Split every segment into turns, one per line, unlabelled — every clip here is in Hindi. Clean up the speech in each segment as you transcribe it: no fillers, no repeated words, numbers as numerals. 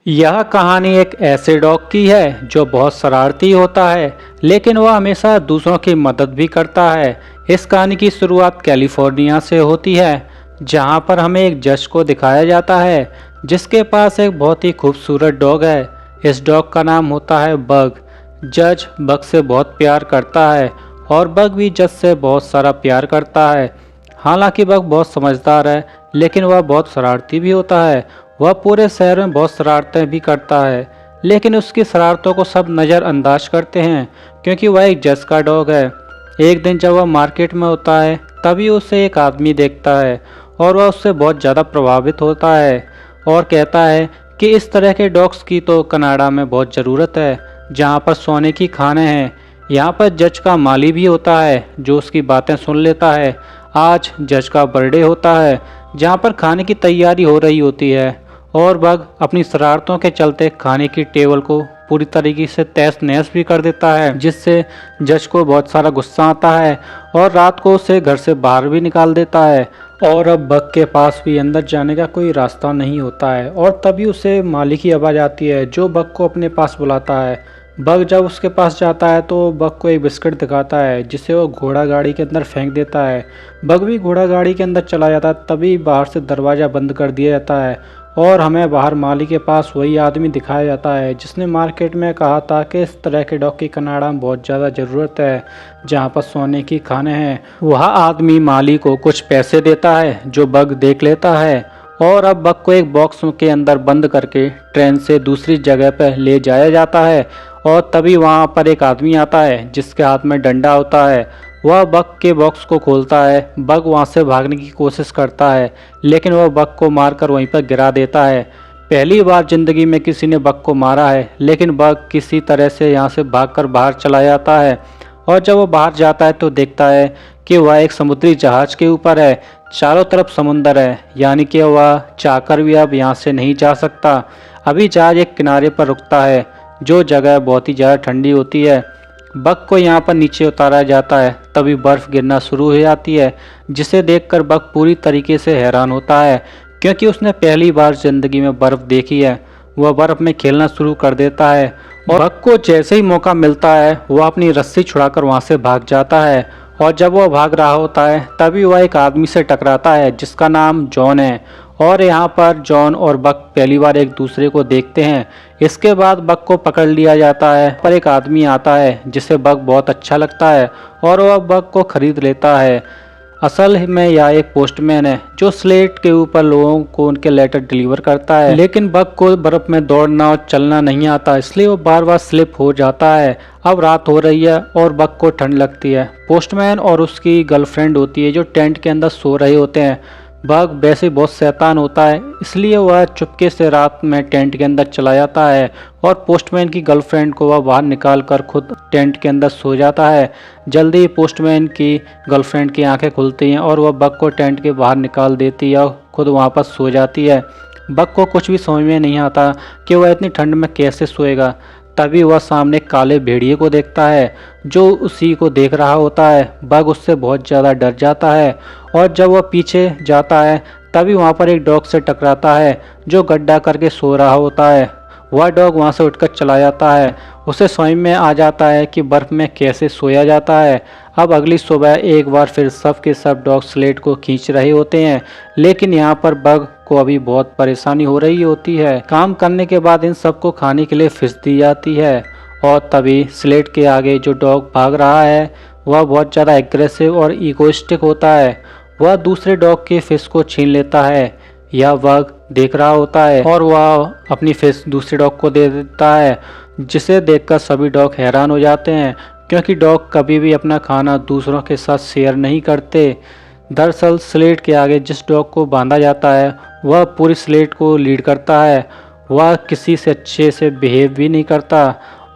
यह कहानी एक ऐसे डॉग की है जो बहुत शरारती होता है, लेकिन वह हमेशा दूसरों की मदद भी करता है। इस कहानी की शुरुआत कैलिफोर्निया से होती है, जहां पर हमें एक जज को दिखाया जाता है जिसके पास एक बहुत ही खूबसूरत डॉग है। इस डॉग का नाम होता है बग। जज बग से बहुत प्यार करता है और बग भी जज से बहुत सारा प्यार करता है। हालांकि बग बहुत समझदार है, लेकिन वह बहुत शरारती भी होता है। वह पूरे शहर में बहुत शरारतें भी करता है, लेकिन उसकी शरारतों को सब नज़रअंदाज करते हैं क्योंकि वह एक जज का डॉग है। एक दिन जब वह मार्केट में होता है, तभी उसे एक आदमी देखता है और वह उससे बहुत ज़्यादा प्रभावित होता है और कहता है कि इस तरह के डॉग्स की तो कनाडा में बहुत ज़रूरत है, जहाँ पर सोने की खाने हैं। यहाँ पर जज का माली भी होता है जो उसकी बातें सुन लेता है। आज जज का बर्थडे होता है, जहाँ पर खाने की तैयारी हो रही होती है और बग अपनी शरारतों के चलते खाने की टेबल को पूरी तरीके से तहस नहस भी कर देता है, जिससे जज को बहुत सारा गुस्सा आता है और रात को उसे घर से बाहर भी निकाल देता है। और अब बग के पास भी अंदर जाने का कोई रास्ता नहीं होता है और तभी उसे माली की आवाज़ आती है जो बग को अपने पास बुलाता है। बग जब उसके पास जाता है तो बग को एक बिस्किट दिखाता है जिसे वो घोड़ा गाड़ी के अंदर फेंक देता है। बग भी घोड़ा गाड़ी के अंदर चला जाता है, तभी बाहर से दरवाज़ा बंद कर दिया जाता है और हमें बाहर माली के पास वही आदमी दिखाया जाता है जिसने मार्केट में कहा था कि इस तरह के डॉग की कनाडा में बहुत ज़्यादा ज़रूरत है, जहाँ पर सोने की खाने हैं। वह आदमी माली को कुछ पैसे देता है जो बग देख लेता है और अब बग को एक बॉक्स के अंदर बंद करके ट्रेन से दूसरी जगह पर ले जाया जाता है। और तभी वहाँ पर एक आदमी आता है जिसके हाथ में डंडा होता है। वह बग के बॉक्स को खोलता है। बग वहाँ से भागने की कोशिश करता है, लेकिन वह बग को मारकर वहीं पर गिरा देता है। पहली बार जिंदगी में किसी ने बग को मारा है, लेकिन बग किसी तरह से यहाँ से भागकर बाहर चला जाता है। और जब वह बाहर जाता है तो देखता है कि वह एक समुद्री जहाज के ऊपर है। चारों तरफ समुंदर है, यानी कि वह चाहकर भी अब यहाँ से नहीं जा सकता। अभी जहाज एक किनारे पर रुकता है, जो जगह बहुत ही ज़्यादा ठंडी होती है। बग को यहाँ पर नीचे उतारा जाता है, तभी बर्फ़ गिरना शुरू हो जाती है, जिसे देखकर बग पूरी तरीके से हैरान होता है क्योंकि उसने पहली बार ज़िंदगी में बर्फ़ देखी है। वह बर्फ़ में खेलना शुरू कर देता है और बग को जैसे ही मौका मिलता है वह अपनी रस्सी छुड़ाकर वहाँ से भाग जाता है। और जब वह भाग रहा होता है तभी वह एक आदमी से टकराता है जिसका नाम जॉन है। और यहाँ पर जॉन और बग पहली बार एक दूसरे को देखते हैं। इसके बाद बग को पकड़ लिया जाता है, पर एक आदमी आता है जिसे बग बहुत अच्छा लगता है और वह बग को खरीद लेता है। असल में यह एक पोस्टमैन है जो स्लेट के ऊपर लोगों को उनके लेटर डिलीवर करता है, लेकिन बग को बर्फ में दौड़ना और चलना नहीं आता, इसलिए वो बार बार स्लिप हो जाता है। अब रात हो रही है और बग को ठंड लगती है। पोस्टमैन और उसकी गर्लफ्रेंड होती है जो टेंट के अंदर सो रहे होते हैं। बग वैसे बहुत शैतान होता है, इसलिए वह चुपके से रात में टेंट के अंदर चला जाता है और पोस्टमैन की गर्लफ्रेंड को वह बाहर निकाल कर खुद टेंट के अंदर सो जाता है। जल्दी ही पोस्टमैन की गर्लफ्रेंड की आंखें खुलती हैं और वह बग को टेंट के बाहर निकाल देती है और खुद वहाँ पर सो जाती है। बग को कुछ भी समझ में नहीं आता कि वह इतनी ठंड में कैसे सोएगा। तभी वह सामने काले भेड़िए को देखता है जो उसी को देख रहा होता है। बग उससे बहुत ज़्यादा डर जाता है और जब वह पीछे जाता है तभी वहाँ पर एक डॉग से टकराता है जो गड्ढा करके सो रहा होता है। वह डॉग वहाँ से उठकर चला जाता है। उसे समझ में आ जाता है कि बर्फ़ में कैसे सोया जाता है। अब अगली सुबह एक बार फिर सब के सब डॉग स्लेट को खींच रहे होते हैं, लेकिन यहाँ पर बग को अभी बहुत परेशानी हो रही होती है। काम करने के बाद इन सबको खाने के लिए फिश दी जाती है और तभी स्लेट के आगे जो डॉग भाग रहा है वह बहुत ज़्यादा एग्रेसिव और इगोइस्टिक होता है। वह दूसरे डॉग के फिश को छीन लेता है। यह बग देख रहा होता है और वह अपनी फिश दूसरे डॉग को दे देता है, जिसे देखकर सभी डॉग हैरान हो जाते हैं क्योंकि डॉग कभी भी अपना खाना दूसरों के साथ शेयर नहीं करते। दरअसल स्लेट के आगे जिस डॉग को बांधा जाता है वह पूरी स्लेट को लीड करता है। वह किसी से अच्छे से बिहेव भी नहीं करता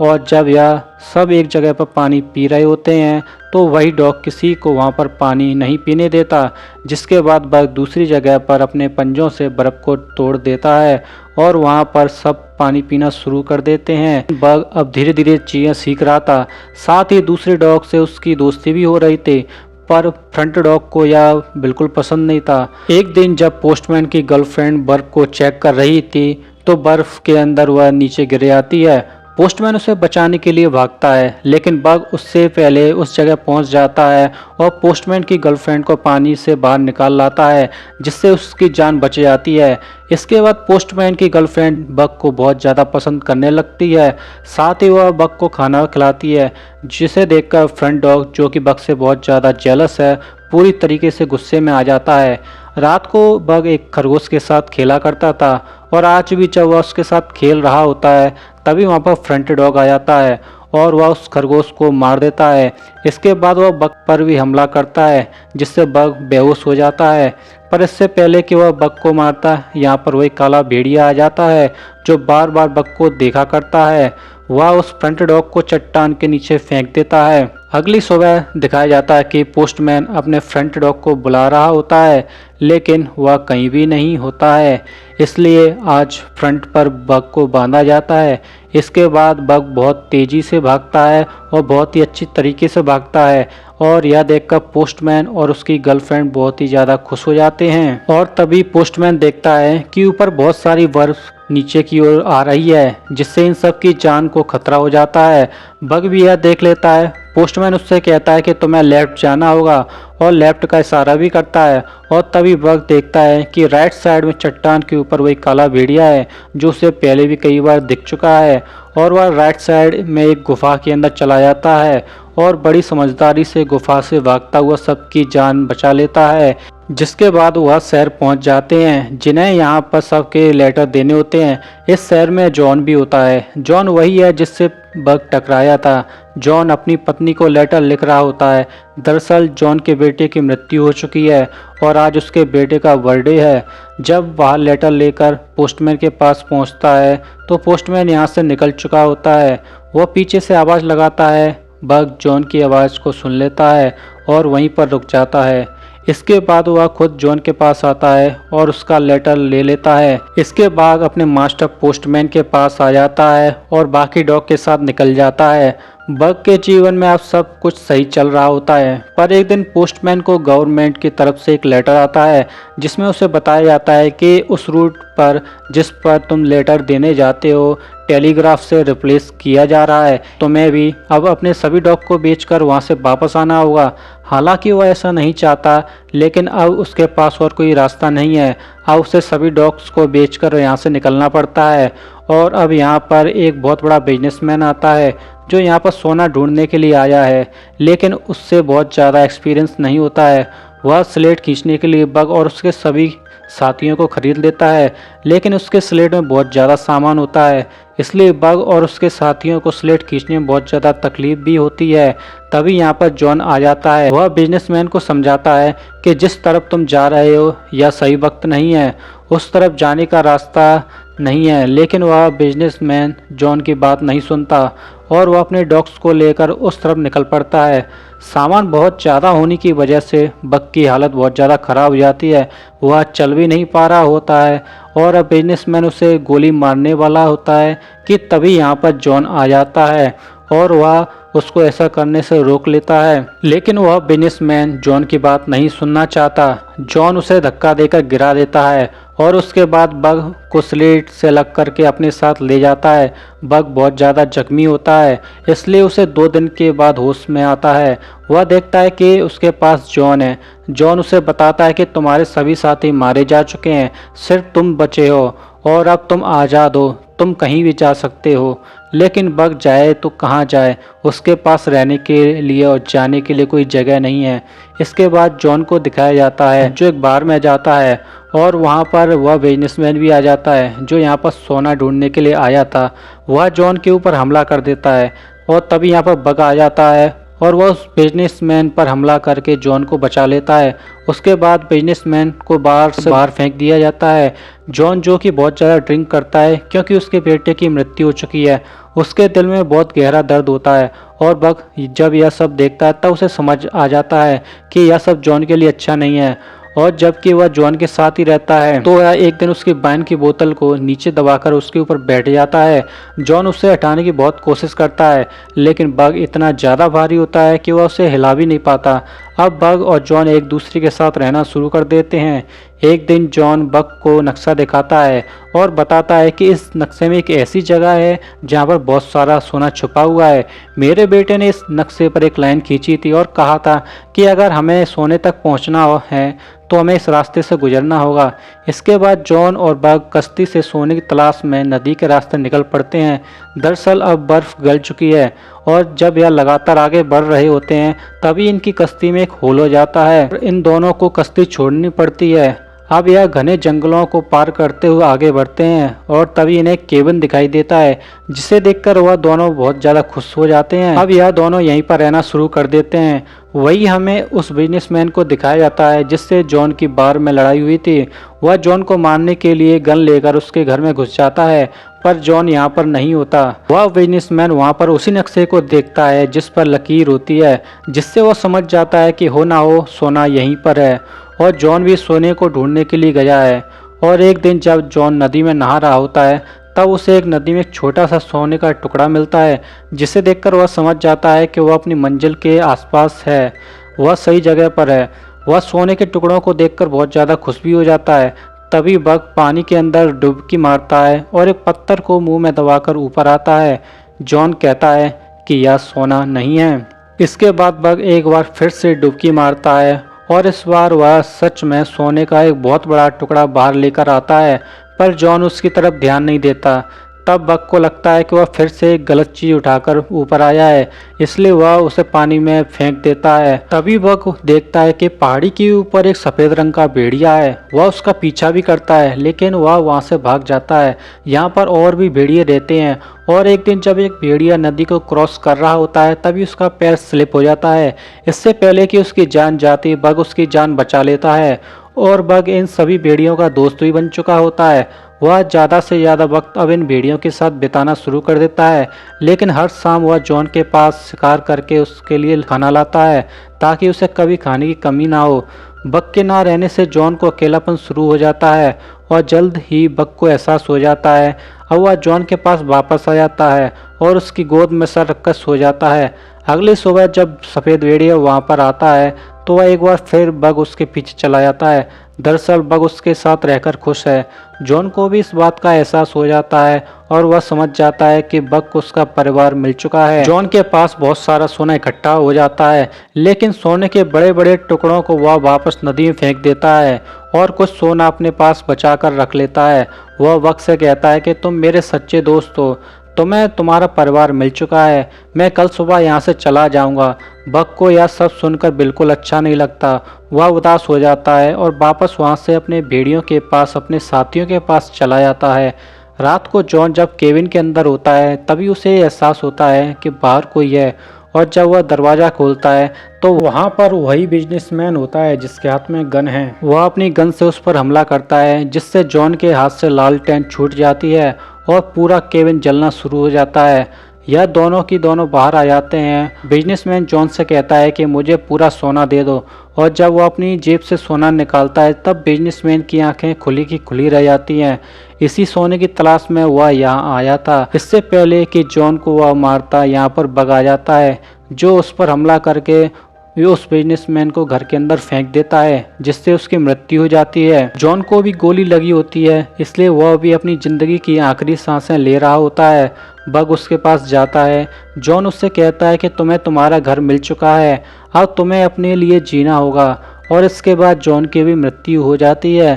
और जब यह सब एक जगह पर पानी पी रहे होते हैं तो वही डॉग किसी को वहाँ पर पानी नहीं पीने देता, जिसके बाद बग दूसरी जगह पर अपने पंजों से बर्फ़ को तोड़ देता है और वहाँ पर सब पानी पीना शुरू कर देते हैं। बग अब धीरे धीरे चीज़ें सीख रहा था, साथ ही दूसरे डॉग से उसकी दोस्ती भी हो रही थी। पर फ्रंट डॉग को यह बिल्कुल पसंद नहीं था। एक दिन जब पोस्टमैन की गर्लफ्रेंड बर्फ को चेक कर रही थी तो बर्फ के अंदर वह नीचे गिर जाती है। पोस्टमैन उसे बचाने के लिए भागता है, लेकिन बग उससे पहले उस जगह पहुंच जाता है और पोस्टमैन की गर्लफ्रेंड को पानी से बाहर निकाल लाता है, जिससे उसकी जान बच जाती है। इसके बाद पोस्टमैन की गर्लफ्रेंड बग को बहुत ज़्यादा पसंद करने लगती है, साथ ही वह बग को खाना खिलाती है, जिसे देखकर फ्रंट डॉग, जो कि बग से बहुत ज़्यादा जेलस है, पूरी तरीके से गुस्से में आ जाता है। रात को बग एक खरगोश के साथ खेला करता था और आज भी जब वह उसके साथ खेल रहा होता है तभी वहाँ पर फ्रंट डॉग आ जाता है और वह उस खरगोश को मार देता है। इसके बाद वह बग पर भी हमला करता है, जिससे बग बेहोश हो जाता है। पर इससे पहले कि वह बग को मारता है, यहाँ पर वही काला भेड़िया आ जाता है जो बार बार बग को देखा करता है। वह उस फ्रंट डॉग को चट्टान के नीचे फेंक देता है। अगली सुबह दिखाया जाता है कि पोस्टमैन अपने फ्रंट डॉग को बुला रहा होता है, लेकिन वह कहीं भी नहीं होता है, इसलिए आज फ्रंट पर बग को बांधा जाता है। इसके बाद बग बहुत तेज़ी से भागता है और बहुत ही अच्छी तरीके से भागता है और यह देखकर पोस्टमैन और उसकी गर्लफ्रेंड बहुत ही ज़्यादा खुश हो जाते हैं। और तभी पोस्टमैन देखता है कि ऊपर बहुत सारी बर्फ नीचे की ओर आ रही है, जिससे इन सब की जान को खतरा हो जाता है। बग भी यह देख लेता है। पोस्टमैन उससे कहता है कि तुम्हें लेफ्ट जाना होगा और लेफ्ट का इशारा भी करता है। और तभी बग देखता है कि राइट साइड में चट्टान के ऊपर वही काला भेड़िया है जो उसे पहले भी कई बार दिख चुका है, और वह राइट साइड में एक गुफा के अंदर चला जाता है और बड़ी समझदारी से गुफा से भागता हुआ सबकी जान बचा लेता है। जिसके बाद वह शहर पहुंच जाते हैं, जिन्हें यहाँ पर सबके लेटर देने होते हैं। इस शहर में जॉन भी होता है। जॉन वही है जिससे बग टकराया था। जॉन अपनी पत्नी को लेटर लिख रहा होता है। दरअसल जॉन के बेटे की मृत्यु हो चुकी है और आज उसके बेटे का बर्थडे है। जब वह लेटर लेकर पोस्टमैन के पास पहुंचता है तो पोस्टमैन यहाँ से निकल चुका होता है। वह पीछे से आवाज़ लगाता है। बग जॉन की आवाज़ को सुन लेता है और वहीं पर रुक जाता है। इसके बाद वह खुद जॉन के पास आता है और उसका लेटर ले लेता है। इसके बाद अपने मास्टर पोस्टमैन के पास आ जाता है और बाकी डॉग के साथ निकल जाता है। बग के जीवन में अब सब कुछ सही चल रहा होता है, पर एक दिन पोस्टमैन को गवर्नमेंट की तरफ से एक लेटर आता है जिसमें उसे बताया जाता है कि उस रूट पर जिस पर तुम लेटर देने जाते हो टेलीग्राफ से रिप्लेस किया जा रहा है। तुम्हें भी अब अपने सभी डॉग को बेचकर वहां से वापस आना होगा। हालांकि वह ऐसा नहीं चाहता, लेकिन अब उसके पास और कोई रास्ता नहीं है। अब उसे सभी डॉग्स को बेचकर यहाँ से निकलना पड़ता है। और अब यहाँ पर एक बहुत बड़ा बिजनेसमैन आता है जो यहाँ पर सोना ढूंढने के लिए आया है, लेकिन उससे बहुत ज़्यादा एक्सपीरियंस नहीं होता है। वह स्लेट खींचने के लिए बग और उसके सभी साथियों को खरीद लेता है, लेकिन उसके स्लेट में बहुत ज़्यादा सामान होता है, इसलिए बग और उसके साथियों को स्लेट खींचने में बहुत ज़्यादा तकलीफ भी होती है। तभी यहाँ पर जॉन आ जाता है। वह बिजनेसमैन को समझाता है कि जिस तरफ तुम जा रहे हो यह सही वक्त नहीं है, उस तरफ जाने का रास्ता नहीं है। लेकिन वह बिजनेसमैन जॉन की बात नहीं सुनता और वह अपने डॉग्स को लेकर उस तरफ निकल पड़ता है। सामान बहुत ज़्यादा होने की वजह से बग की हालत बहुत ज़्यादा ख़राब हो जाती है। वह चल भी नहीं पा रहा होता है और अब बिजनेसमैन उसे गोली मारने वाला होता है कि तभी यहाँ पर जॉन आ जाता है और वह उसको ऐसा करने से रोक लेता है। लेकिन वह बिजनेसमैन जॉन की बात नहीं सुनना चाहता। जॉन उसे धक्का देकर गिरा देता है और उसके बाद बग को स्लेट से लग करके अपने साथ ले जाता है। बग बहुत ज़्यादा जख्मी होता है, इसलिए उसे 2 दिन के बाद होश में आता है। वह देखता है कि उसके पास जॉन है। जॉन उसे बताता है कि तुम्हारे सभी साथी मारे जा चुके हैं, सिर्फ तुम बचे हो और अब तुम आज़ाद हो, तुम कहीं भी जा सकते हो। लेकिन बग जाए तो कहाँ जाए, उसके पास रहने के लिए और जाने के लिए कोई जगह नहीं है। इसके बाद जॉन को दिखाया जाता है जो एक बार में जाता है और वहाँ पर वह बिजनेसमैन भी आ जाता है जो यहाँ पर सोना ढूंढने के लिए आया था। वह जॉन के ऊपर हमला कर देता है और तभी यहाँ पर बग आ जाता है और वह उस बिजनेसमैन पर हमला करके जॉन को बचा लेता है। उसके बाद बिजनेसमैन को बाहर से बाहर फेंक दिया जाता है। जॉन, जो कि बहुत ज़्यादा ड्रिंक करता है क्योंकि उसके बेटे की मृत्यु हो चुकी है, उसके दिल में बहुत गहरा दर्द होता है और बग जब यह सब देखता है तब उसे समझ आ जाता है कि यह सब जॉन के लिए अच्छा नहीं है। और जबकि वह जॉन के साथ ही रहता है तो वह एक दिन उसकी वाइन की बोतल को नीचे दबाकर उसके ऊपर बैठ जाता है। जॉन उससे हटाने की बहुत कोशिश करता है, लेकिन बग इतना ज़्यादा भारी होता है कि वह उसे हिला भी नहीं पाता। अब बग और जॉन एक दूसरे के साथ रहना शुरू कर देते हैं। एक दिन जॉन बग को नक्शा दिखाता है और बताता है कि इस नक्शे में एक ऐसी जगह है जहाँ पर बहुत सारा सोना छुपा हुआ है। मेरे बेटे ने इस नक्शे पर एक लाइन खींची थी और कहा था कि अगर हमें सोने तक पहुँचना है तो हमें इस रास्ते से गुजरना होगा। इसके बाद जॉन और बग कश्ती से सोने की तलाश में नदी के रास्ते निकल पड़ते हैं। दरअसल अब बर्फ़ गल चुकी है और जब यह लगातार आगे बढ़ रहे होते हैं तभी इनकी कश्ती में एक होल हो जाता है। इन दोनों को कश्ती छोड़नी पड़ती है। अब यह घने जंगलों को पार करते हुए आगे बढ़ते हैं और तभी इन्हें एक केबिन दिखाई देता है, जिसे देखकर वह दोनों बहुत ज़्यादा खुश हो जाते हैं। अब यह दोनों यहीं पर रहना शुरू कर देते हैं। वही हमें उस बिजनेसमैन को दिखाया जाता है जिससे जॉन की बार में लड़ाई हुई थी। वह जॉन को मारने के लिए गन लेकर उसके घर में घुस जाता है, पर जॉन यहाँ पर नहीं होता। वह बिजनेसमैन वहाँ पर उसी नक्शे को देखता है जिस पर लकीर होती है, जिससे वह समझ जाता है कि हो ना हो सोना यहीं पर है और जॉन भी सोने को ढूंढने के लिए गया है। और एक दिन जब जॉन नदी में नहा रहा होता है तब उसे एक नदी में एक छोटा सा सोने का टुकड़ा मिलता है, जिसे देखकर वह समझ जाता है कि वह अपनी मंजिल के आसपास है, वह सही जगह पर है। वह सोने के टुकड़ों को देखकर बहुत ज़्यादा खुश भी हो जाता है। तभी बग पानी के अंदर डुबकी मारता है और एक पत्थर को मुंह में दबाकर ऊपर आता है। जॉन कहता है कि यह सोना नहीं है। इसके बाद बग एक बार फिर से डुबकी मारता है और इस बार वह सच में सोने का एक बहुत बड़ा टुकड़ा बाहर लेकर आता है, पर जॉन उसकी तरफ ध्यान नहीं देता। तब बग को लगता है कि वह फिर से एक गलत चीज़ उठाकर ऊपर आया है, इसलिए वह उसे पानी में फेंक देता है। तभी बग देखता है कि पहाड़ी के ऊपर एक सफ़ेद रंग का भेड़िया है। वह उसका पीछा भी करता है लेकिन वह वहाँ से भाग जाता है। यहाँ पर और भी भेड़िए रहते हैं और एक दिन जब एक भेड़िया नदी को क्रॉस कर रहा होता है तभी उसका पैर स्लिप हो जाता है। इससे पहले कि उसकी जान जाती बग उसकी जान बचा लेता है और बग इन सभी भेड़ियों का दोस्त भी बन चुका होता है। वह ज़्यादा से ज़्यादा वक्त अब इन भेड़ियों के साथ बिताना शुरू कर देता है, लेकिन हर शाम वह जॉन के पास शिकार करके उसके लिए खाना लाता है ताकि उसे कभी खाने की कमी ना हो। बग के ना रहने से जॉन को अकेलापन शुरू हो जाता है और जल्द ही बग को एहसास हो जाता है। अब वह जॉन के पास वापस आ जाता है और उसकी गोद में सर रखकर सो जाता है। अगली सुबह जब सफ़ेद भेड़िया वहाँ पर आता है तो वह एक बार फिर बग उसके पीछे चला जाता है। दरअसल बग उसके साथ रहकर खुश है। जॉन को भी इस बात का एहसास हो जाता है और वह समझ जाता है कि बग को उसका परिवार मिल चुका है। जॉन के पास बहुत सारा सोना इकट्ठा हो जाता है, लेकिन सोने के बड़े बड़े टुकड़ों को वह वापस नदी में फेंक देता है और कुछ सोना अपने पास बचा कर रख लेता है। वह बग से कहता है कि तुम मेरे सच्चे दोस्त हो, तुम्हें तुम्हारा परिवार मिल चुका है, मैं कल सुबह यहाँ से चला जाऊँगा। बग को यह सब सुनकर बिल्कुल अच्छा नहीं लगता। वह उदास हो जाता है और वापस वहाँ से अपने भेड़ियों के पास अपने साथियों के पास चला जाता है। रात को जॉन जब केबिन के अंदर होता है तभी उसे एहसास होता है कि बाहर कोई है और जब वह दरवाज़ा खोलता है तो वहाँ पर वही बिजनेसमैन होता है जिसके हाथ में गन है। वह अपनी गन से उस पर हमला करता है जिससे जॉन के हाथ से लालटेन छूट जाती है और पूरा केबिन जलना शुरू हो जाता है। यह दोनों की दोनों बाहर आ जाते हैं। बिजनेसमैन जॉन से कहता है कि मुझे पूरा सोना दे दो और जब वह अपनी जेब से सोना निकालता है तब बिजनेसमैन की आंखें खुली की खुली रह जाती हैं। इसी सोने की तलाश में वह यहाँ आया था। इससे पहले कि जॉन को वह मारता यहाँ पर बग आ जाता है जो उस पर हमला करके उस बिजनेसमैन को घर के अंदर फेंक देता है, जिससे उसकी मृत्यु हो जाती है। जॉन को भी गोली लगी होती है, इसलिए वह भी अपनी ज़िंदगी की आखिरी सांसें ले रहा होता है। बग उसके पास जाता है। जॉन उससे कहता है कि तुम्हें तुम्हारा घर मिल चुका है, अब तुम्हें अपने लिए जीना होगा। और इसके बाद जॉन की भी मृत्यु हो जाती है।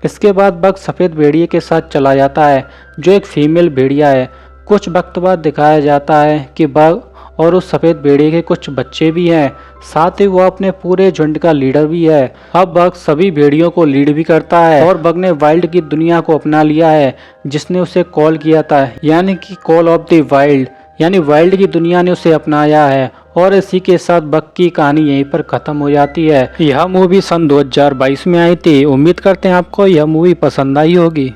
इसके बाद बग सफ़ेद भेड़िए के साथ चला जाता है जो एक फीमेल भेड़िया है। कुछ वक्त बाद दिखाया जाता है कि बग और उस सफ़ेद भेड़िए के कुछ बच्चे भी हैं, साथ ही वो अपने पूरे झुंड का लीडर भी है। अब बग सभी भेड़ियों को लीड भी करता है और बग ने वाइल्ड की दुनिया को अपना लिया है जिसने उसे कॉल किया था, यानी कि कॉल ऑफ द वाइल्ड, यानी वाइल्ड की दुनिया ने उसे अपनाया है। और इसी के साथ बग की कहानी यहीं पर ख़त्म हो जाती है। यह मूवी सन 2022 में आई थी। उम्मीद करते हैं आपको यह मूवी पसंद आई होगी।